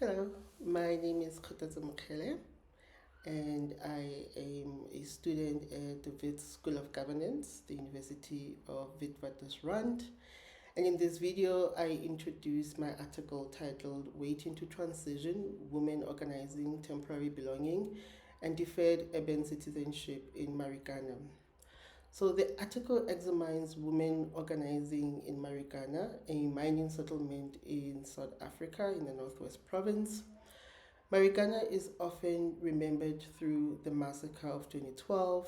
Hello, my name is Kgothatso Mokgele, and I am a student at the Wits School of Governance, the University of Witwatersrand. And in this video, I introduce my article titled Waiting to Transition, Women Organizing Temporary Belonging and Deferred Urban Citizenship in Marikana. So the article examines women organizing in Marikana, a mining settlement in South Africa in the Northwest Province. Marikana is often remembered through the massacre of 2012,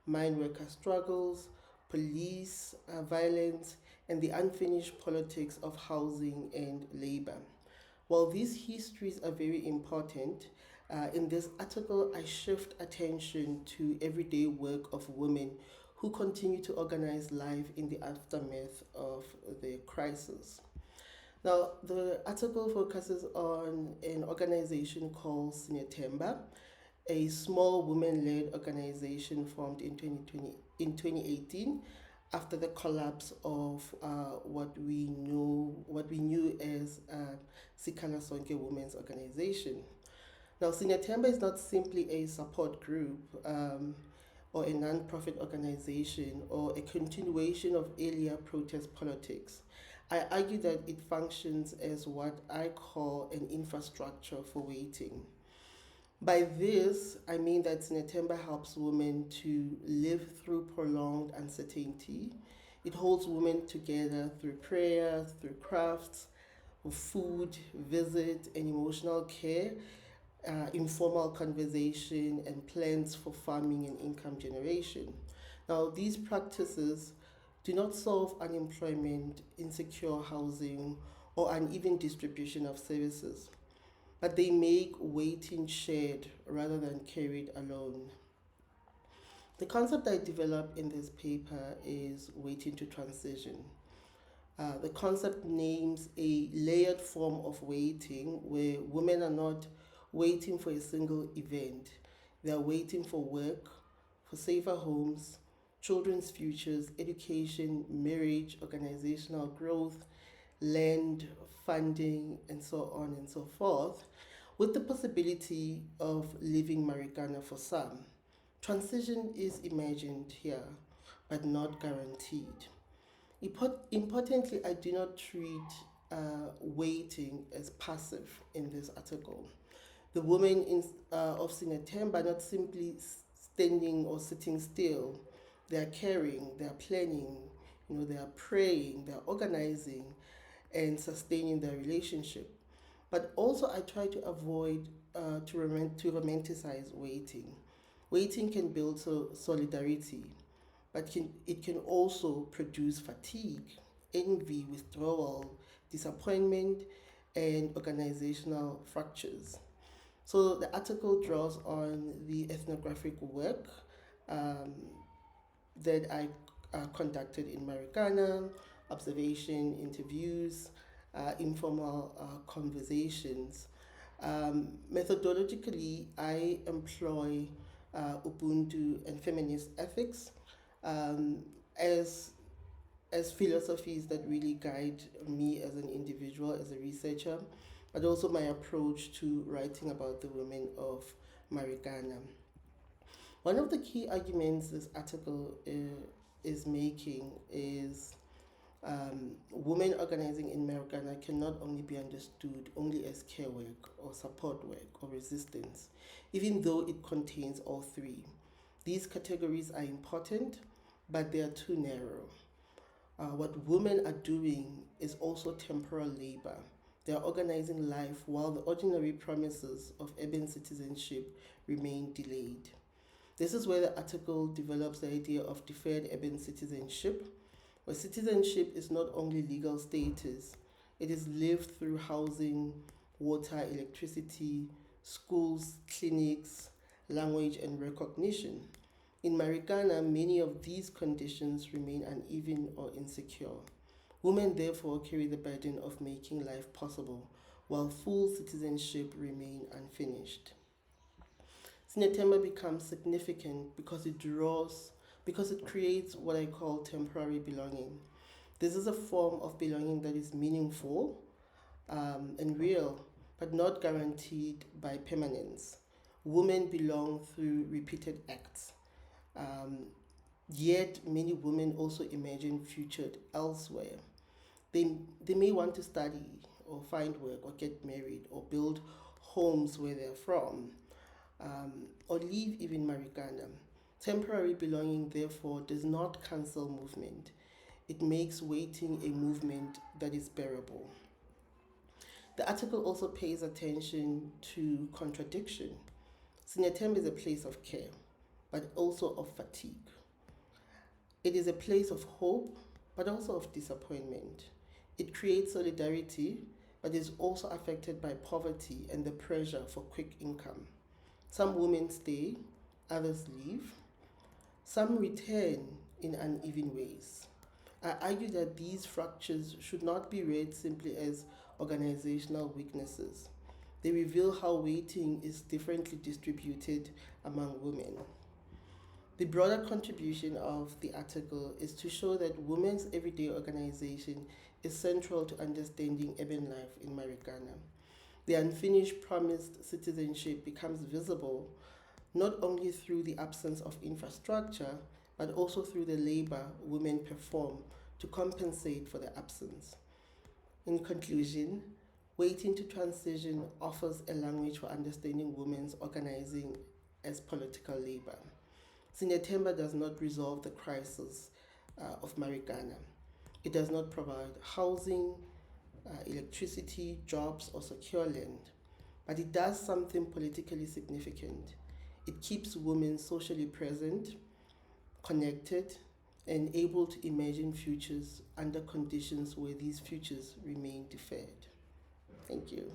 mine worker struggles, police violence, and the unfinished politics of housing and labor. While these histories are very important, in this article I shift attention to everyday work of women who continue to organize life in the aftermath of the crisis. Now, the article focuses on an organization called Sinetemba, a small women-led organization formed in 2018 after the collapse of what we knew as Sikhala Sonke Women's Organization. Now, Sinetemba is not simply a support group or a non-profit organization or a continuation of earlier protest politics. I argue that it functions as what I call an infrastructure for waiting. By this, I mean that Sinetemba helps women to live through prolonged uncertainty. It holds women together through prayer, through crafts, food, visit, and emotional care, informal conversation, and plans for farming and income generation. Now, these practices do not solve unemployment, insecure housing, or uneven distribution of services, but they make waiting shared rather than carried alone. The concept I developed in this paper is waiting to transition. The concept names a layered form of waiting where women are not waiting for a single event. They are waiting for work, for safer homes, children's futures, education, marriage, organizational growth, land, funding, and so on and so forth, with the possibility of leaving Marikana for some. Transition is imagined here, but not guaranteed. Importantly, I do not treat waiting as passive in this article. The women of Sinetemba are not simply standing or sitting still. They are caring, they are planning, they are praying, they are organizing and sustaining their relationship. But also I try to avoid to romanticize waiting. Waiting can build solidarity, but it can also produce fatigue, envy, withdrawal, disappointment, and organizational fractures. So the article draws on the ethnographic work that I conducted in Marikana, observation, interviews, informal conversations. Methodologically, I employ Ubuntu and feminist ethics um, as as philosophies that really guide me as an individual, as a researcher, but also my approach to writing about the women of Marikana. One of the key arguments this article is making is women organizing in Marikana cannot only be understood only as care work or support work or resistance, even though it contains all three. These categories are important, but they are too narrow. What women are doing is also temporal labor. They are organizing life while the ordinary promises of urban citizenship remain delayed. This is where the article develops the idea of deferred urban citizenship, where citizenship is not only legal status, it is lived through housing, water, electricity, schools, clinics, language, and recognition. In Marikana, many of these conditions remain uneven or insecure. Women therefore carry the burden of making life possible, while full citizenship remain unfinished. Sinetemba becomes significant because it creates what I call temporary belonging. This is a form of belonging that is meaningful and real, but not guaranteed by permanence. Women belong through repeated acts. Um, Yet, many women also imagine future elsewhere. They may want to study or find work or get married or build homes where they're from, or leave even Marikana. Temporary belonging, therefore, does not cancel movement. It makes waiting a movement that is bearable. The article also pays attention to contradiction. Sinyatem is a place of care, but also of fatigue. It is a place of hope, but also of disappointment. It creates solidarity, but is also affected by poverty and the pressure for quick income. Some women stay, others leave, some return in uneven ways. I argue that these fractures should not be read simply as organizational weaknesses. They reveal how weighting is differently distributed among women. The broader contribution of the article is to show that women's everyday organization is central to understanding urban life in Marikana. The unfinished promised citizenship becomes visible not only through the absence of infrastructure, but also through the labor women perform to compensate for the absence. In conclusion, Waiting to Transition offers a language for understanding women's organizing as political labor. Sinyatemba does not resolve the crisis of Marikana. It does not provide housing, electricity, jobs, or secure land, but it does something politically significant. It keeps women socially present, connected, and able to imagine futures under conditions where these futures remain deferred. Thank you.